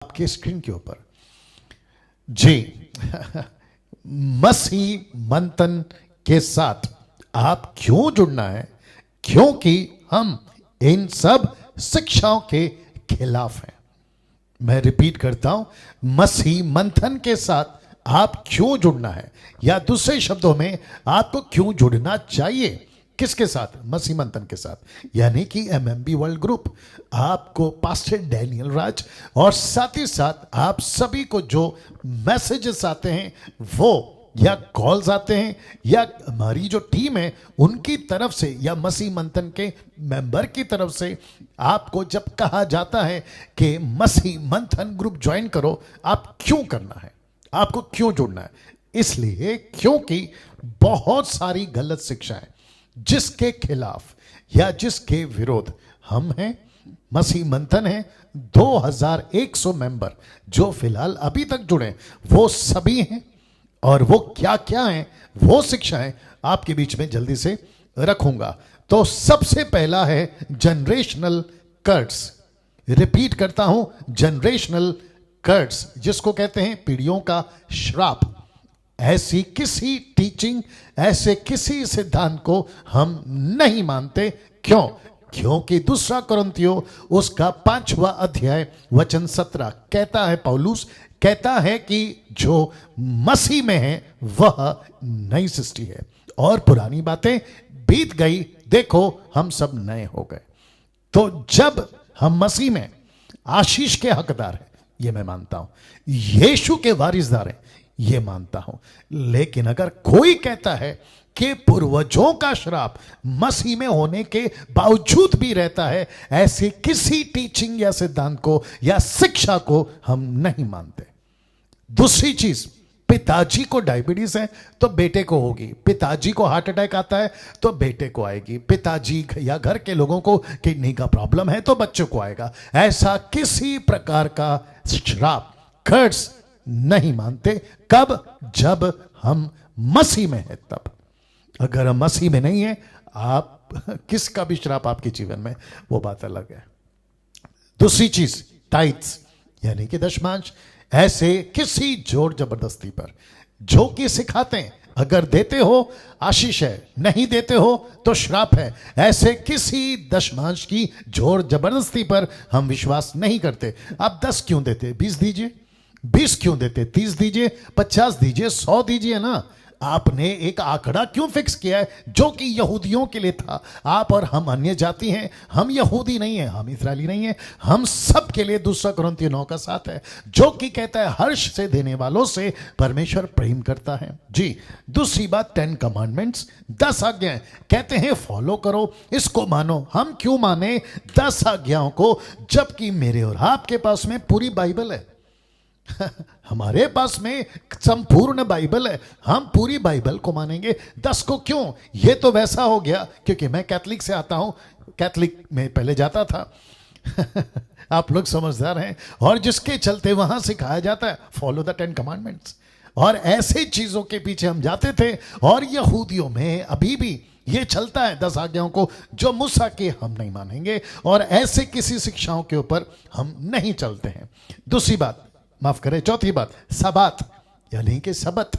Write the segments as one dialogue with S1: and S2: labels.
S1: आपके स्क्रीन के ऊपर जी मसीह मंथन के साथ आप क्यों जुड़ना है? क्योंकि हम इन सब शिक्षाओं के खिलाफ हैं। मैं रिपीट करता हूं, मसीह मंथन के साथ आप क्यों जुड़ना है, या दूसरे शब्दों में आपको क्यों जुड़ना चाहिए। किसके साथ? मसीह मंथन के साथ, यानी कि एमएमबी वर्ल्ड ग्रुप। आपको पास्टर डैनियल राज और साथ ही साथ आप सभी को जो मैसेजेस आते हैं वो, या कॉल्स आते हैं, या हमारी जो टीम है उनकी तरफ से, या मसीह मंथन के मेंबर की तरफ से आपको जब कहा जाता है कि मसीह मंथन ग्रुप ज्वाइन करो, आप क्यों करना है, आपको क्यों जुड़ना है? इसलिए क्योंकि बहुत सारी गलत शिक्षाएं जिसके खिलाफ या जिसके विरोध हम हैं। मसीह मंथन है 2100 मेंबर जो फिलहाल अभी तक जुड़े, वो सभी हैं। और वो क्या क्या हैं, वो शिक्षाएं आपके बीच में जल्दी से रखूंगा। तो सबसे पहला है जनरेशनल कर्स। रिपीट करता हूं, जनरेशनल कर्स, जिसको कहते हैं पीढ़ियों का श्राप। ऐसी किसी टीचिंग, ऐसे किसी सिद्धांत को हम नहीं मानते। क्यों? क्योंकि दूसरा कुरिन्थियों उसका 5वां अध्याय वचन 17 कहता है, पौलुस कहता है कि जो मसीह में है वह नई सृष्टि है और पुरानी बातें बीत गई, देखो हम सब नए हो गए। तो जब हम मसीह में आशीष के हकदार हैं, ये मैं मानता हूं, यीशु के वारिसदार हैं, ये मानता हूं। लेकिन अगर कोई कहता है कि पूर्वजों का श्राप मसीह में होने के बावजूद भी रहता है, ऐसी किसी टीचिंग या सिद्धांत को या शिक्षा को हम नहीं मानते। दूसरी चीज, पिताजी को डायबिटीज है तो बेटे को होगी, पिताजी को हार्ट अटैक आता है तो बेटे को आएगी, पिताजी या घर के लोगों को किडनी का प्रॉब्लम है तो बच्चों को आएगा। ऐसा किसी प्रकार का श्राप, कर्स नहीं मानते। कब? जब हम मसीह में हैं तब। अगर हम मसीह में नहीं है, आप किसका भी श्राप आपके जीवन में, वो बात अलग है। दूसरी चीज, टाइट्स यानी कि दशमांश। ऐसे किसी जोर जबरदस्ती पर जो कि सिखाते हैं अगर देते हो आशीष है, नहीं देते हो तो श्राप है, ऐसे किसी दशमांश की जोर जबरदस्ती पर हम विश्वास नहीं करते। आप 10 क्यों देते? 20 दीजिए। 20 क्यों देते? 30 दीजिए, 50 दीजिए, 100 दीजिए ना। आपने एक आंकड़ा क्यों फिक्स किया है जो कि यहूदियों के लिए था? आप और हम अन्य जाति हैं, हम यहूदी नहीं हैं, हम इस्राएली नहीं हैं, हम सब के लिए। दूसरा कुरिन्थियों 9:7 है जो कि कहता है हर्ष से देने वालों से परमेश्वर प्रेम करता है। जी। दूसरी बात, 10 कमांडमेंट्स, 10 आज्ञाएं कहते हैं फॉलो करो, इसको मानो। हम क्यों माने 10 आज्ञाओं को, जबकि मेरे और आपके पास में पूरी बाइबल है। हमारे पास में संपूर्ण बाइबल है, हम पूरी बाइबल को मानेंगे। 10 को क्यों? ये तो वैसा हो गया क्योंकि मैं कैथलिक से आता हूं, कैथलिक में पहले जाता था आप लोग समझदार हैं, और जिसके चलते वहां सिखाया जाता है फॉलो द 10 कमांडमेंट्स, और ऐसे चीजों के पीछे हम जाते थे। और यहूदियों में अभी भी ये चलता है 10 आज्ञाओं को जो मूसा के हम नहीं मानेंगे, और ऐसे किसी शिक्षाओं के ऊपर हम नहीं चलते हैं। दूसरी बात, माफ करें, चौथी बात, सबात यानी कि सबत,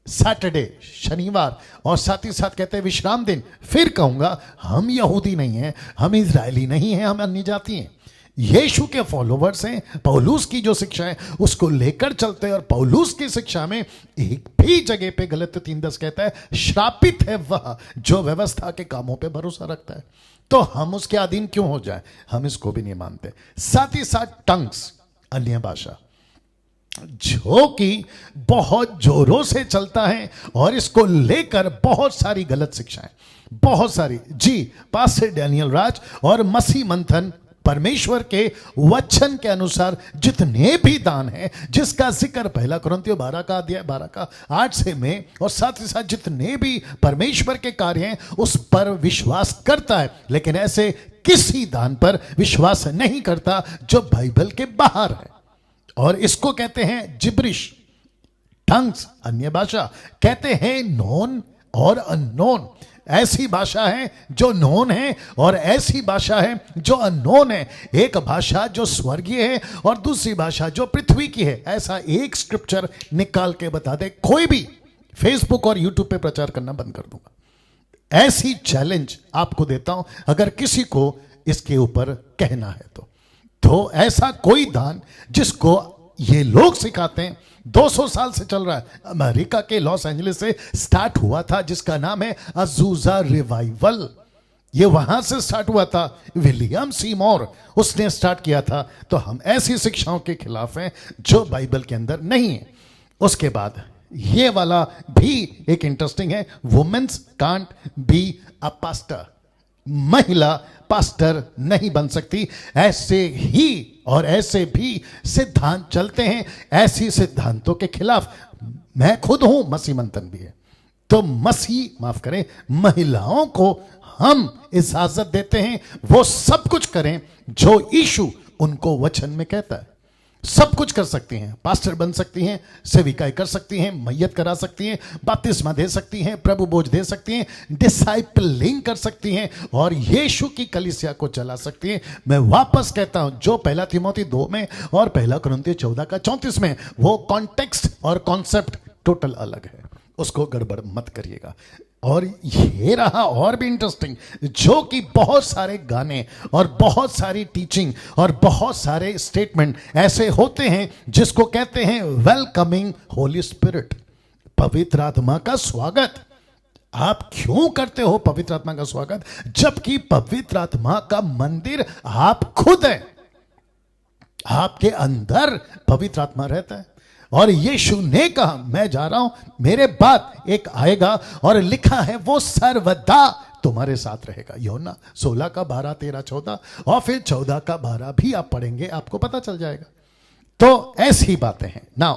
S1: सैटरडे, शनिवार, और साथ ही साथ कहते हैं विश्राम दिन। फिर कहूंगा, हम यहूदी नहीं हैं, हम इजरायली नहीं हैं, हम अन्य जाति हैं, यीशु के फॉलोवर्स हैं। पौलुस की जो शिक्षा है उसको लेकर चलते हैं, और पौलुस की शिक्षा में एक भी जगह पे गलत 3:10 कहता है श्रापित है वह जो व्यवस्था के कामों पे भरोसा रखता है। तो हम उसके अधीन क्यों हो जाए? हम इसको भी नहीं मानते। साथ ही साथ टंग्स, अन्य भाषा, जो कि बहुत जोरों से चलता है, और इसको लेकर बहुत सारी गलत शिक्षाएं, बहुत सारी। जी। पास्टर डैनियल राज और मसीह मंथन परमेश्वर के वचन के अनुसार जितने भी दान हैं, जिसका जिक्र 1 कुरिन्थियों 12 का अध्याय 12 का 8 से में, और साथ ही साथ जितने भी परमेश्वर के कार्य हैं उस पर विश्वास करता है, लेकिन ऐसे किसी दान पर विश्वास नहीं करता जो बाइबल के बाहर है। और इसको कहते हैं जिब्रिश, टंग्स, अन्य भाषा, कहते हैं नॉन और अननोन। ऐसी भाषा है जो नोन है और ऐसी भाषा है जो अननोन है। एक भाषा जो स्वर्गीय है और दूसरी भाषा जो पृथ्वी की है। ऐसा एक स्क्रिप्चर निकाल के बता दे, कोई भी फेसबुक और यूट्यूब पे प्रचार करना बंद कर दूंगा। ऐसी चैलेंज आपको देता हूं, अगर किसी को इसके ऊपर कहना है तो ऐसा कोई दान जिसको ये लोग सिखाते हैं, 200 साल से चल रहा है, अमेरिका के लॉस एंजलिस से स्टार्ट हुआ था, जिसका नाम है अजूजा रिवाइवल। ये वहां से स्टार्ट हुआ था, विलियम सीमोर उसने स्टार्ट किया था। तो हम ऐसी शिक्षाओं के खिलाफ हैं जो बाइबल के अंदर नहीं है। उसके बाद ये वाला भी एक इंटरेस्टिंग है, womens can't be a pastor. महिला पास्टर नहीं बन सकती। ऐसे ही और ऐसे भी सिद्धांत चलते हैं। ऐसी सिद्धांतों के खिलाफ मैं खुद हूं, मसीह मंथन भी है। तो मसीह माफ करें, महिलाओं को हम इजाजत देते हैं वो सब कुछ करें जो यीशु उनको वचन में कहता है। सब कुछ कर सकती हैं, पास्टर बन सकती हैं, सेविकाई कर सकती हैं, मैयत करा सकती हैं, बपतिस्मा दे सकती हैं, प्रभु बोझ दे सकती हैं, डिसाइपलिंग कर सकती हैं और यीशु की कलीसिया को चला सकती हैं। मैं वापस कहता हूं, जो पहला तिमोथी 2 में और पहला कुरिन्थियों 14:34 में, वो कॉन्टेक्स्ट और कॉन्सेप्ट टोटल अलग है, उसको गड़बड़ मत करिएगा। और ये रहा और भी इंटरेस्टिंग, जो कि बहुत सारे गाने और बहुत सारी टीचिंग और बहुत सारे स्टेटमेंट ऐसे होते हैं जिसको कहते हैं वेलकमिंग होली स्पिरिट, पवित्र आत्मा का स्वागत। आप क्यों करते हो पवित्र आत्मा का स्वागत, जबकि पवित्र आत्मा का मंदिर आप खुद है। आपके अंदर पवित्र आत्मा रहता है और यीशु ने कहा, मैं जा रहा हूं, मेरे बाद एक आएगा, और लिखा है वो सर्वदा तुम्हारे साथ रहेगा। यूहन्ना 16:12, 13, 14 और फिर 14:12 भी आप पढ़ेंगे, आपको पता चल जाएगा। तो ऐसी बातें हैं ना।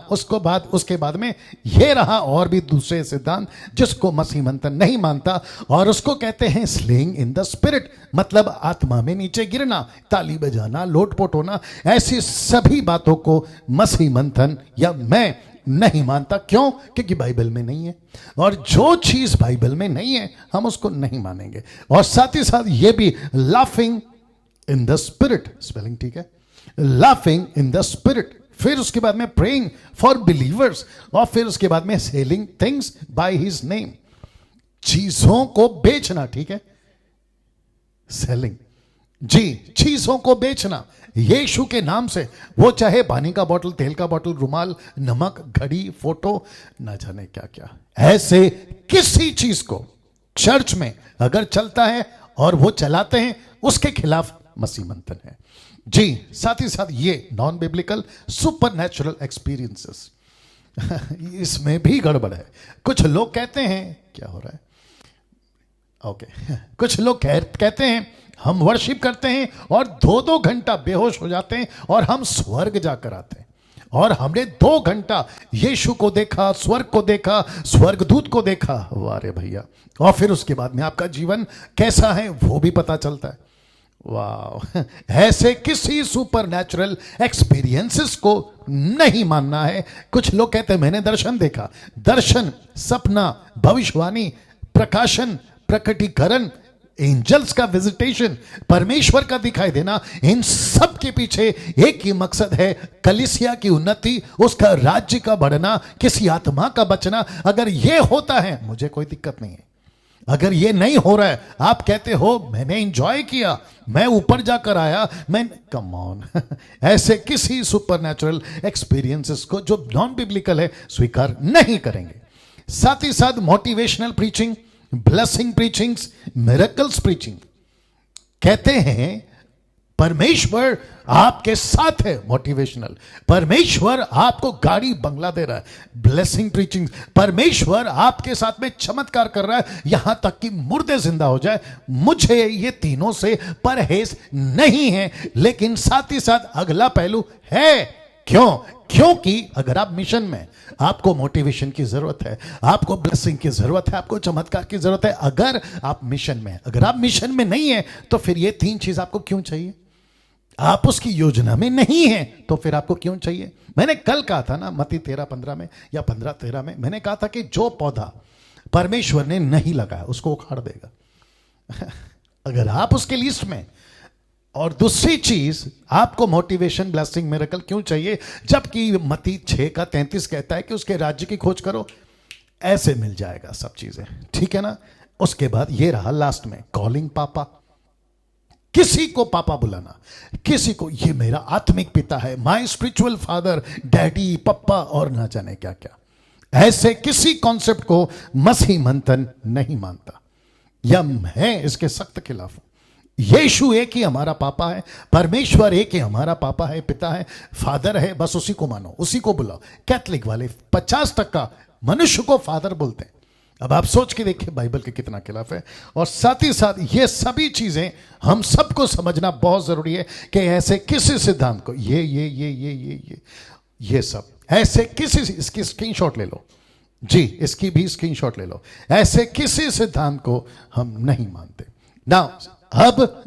S1: उसके बाद में ये रहा और भी दूसरे सिद्धांत जिसको मसीह मंथन नहीं मानता, और उसको कहते हैं स्लेइंग इन द स्पिरिट, मतलब आत्मा में नीचे गिरना, ताली बजाना, लोटपोट होना। ऐसी सभी बातों को मसीह मंथन या मैं नहीं मानता। क्यों? क्योंकि बाइबल में नहीं है, और जो चीज बाइबल में नहीं है हम उसको नहीं मानेंगे। और साथ ही साथ ये भी laughing in the spirit, spelling ठीक है, लाफिंग इन द स्पिरिट। फिर उसके बाद में प्रेइंग फॉर बिलीवर्स, और फिर उसके बाद में selling things by his name, चीजों को बेचना, ठीक है, सेलिंग जी, चीजों को बेचना यीशु के नाम से, वो चाहे पानी का बोतल, तेल का बोतल, रुमाल, नमक, घड़ी, फोटो, ना जाने क्या क्या। ऐसे किसी चीज को चर्च में अगर चलता है और वो चलाते हैं, उसके खिलाफ मसीह मंथन है जी। साथ ही साथ ये non biblical super natural experiences, इसमें भी गड़बड़ है। कुछ लोग कहते हैं, क्या हो रहा है, ओके कुछ लोग कहते हैं हम वर्शिप करते हैं और 2-2 घंटा बेहोश हो जाते हैं और हम स्वर्ग जाकर आते हैं, और हमने 2 घंटा यीशु को देखा, स्वर्ग को देखा, स्वर्गदूत को देखा। वाह रे भैया। और फिर उसके बाद में आपका जीवन कैसा है वो भी पता चलता है। वाह, ऐसे किसी सुपर नेचुरल एक्सपीरियंसेस को नहीं मानना है। कुछ लोग कहते हैं मैंने दर्शन देखा। दर्शन, सपना, भविष्यवाणी, प्रकाशन, प्रकटीकरण, एंजल्स का विजिटेशन, परमेश्वर का दिखाई देना, इन सब के पीछे एक ही मकसद है, कलीसिया की उन्नति, उसका राज्य का बढ़ना, किसी आत्मा का बचना। अगर ये होता है मुझे कोई दिक्कत नहीं है। अगर ये नहीं हो रहा है, आप कहते हो मैंने एंजॉय किया, मैं ऊपर जाकर आया, मैं, कम ऑन ऐसे किसी सुपरनैचुरल एक्सपीरियंसेस को जो नॉन बिब्लिकल है स्वीकार नहीं करेंगे। साथ ही साथ motivational preaching, blessing preachings, miracles preaching, कहते हैं परमेश्वर आपके साथ है, मोटिवेशनल। परमेश्वर आपको गाड़ी बंगला दे रहा है, ब्लेसिंग प्रीचिंग। परमेश्वर आपके साथ में चमत्कार कर रहा है, यहां तक कि मुर्दे जिंदा हो जाए। मुझे ये तीनों से परहेज नहीं है, लेकिन साथ ही साथ अगला पहलू है। क्यों? क्योंकि अगर आप मिशन में, आपको मोटिवेशन की जरूरत है, आपको ब्लेसिंग की जरूरत है, आपको चमत्कार की जरूरत है। अगर आप मिशन में, अगर आप मिशन में नहीं है तो फिर ये 3 चीज आपको क्यों चाहिए? आप उसकी योजना में नहीं है तो फिर आपको क्यों चाहिए? मैंने कल कहा था ना, मत्ती 13:15 में या 15:13 में, मैंने कहा था कि जो पौधा परमेश्वर ने नहीं लगाया, उसको उखाड़ देगा। अगर आप उसके लिस्ट में। और दूसरी चीज, आपको मोटिवेशन, ब्लेसिंग, मिरेकल क्यों चाहिए? जबकि मत्ती 6:33 कहता है कि उसके राज्य की खोज करो, ऐसे मिल जाएगा सब चीजें, ठीक है ना। उसके बाद ये रहा लास्ट में, कॉलिंग पापा। किसी को पापा बुलाना, किसी को, ये मेरा आत्मिक पिता है, माय स्पिरिचुअल फादर, डैडी, पप्पा और ना जाने क्या क्या। ऐसे किसी कॉन्सेप्ट को मसीह मंथन नहीं मानता, या मैं इसके सख्त खिलाफ हूं। यीशु एक ही हमारा पापा है, परमेश्वर एक ही हमारा पापा है, पिता है, फादर है, बस उसी को मानो, उसी को बुलाओ। कैथलिक वाले 50% मनुष्य को फादर बोलते हैं। अब आप सोच के देखिए बाइबल के कितना खिलाफ है। और साथ ही साथ ये सभी चीजें हम सबको समझना बहुत जरूरी है कि ऐसे किसी सिद्धांत को, ये सब ऐसे किसी, इसकी स्क्रीनशॉट ले लो जी, इसकी भी स्क्रीनशॉट ले लो, ऐसे किसी सिद्धांत को हम नहीं मानते ना। अब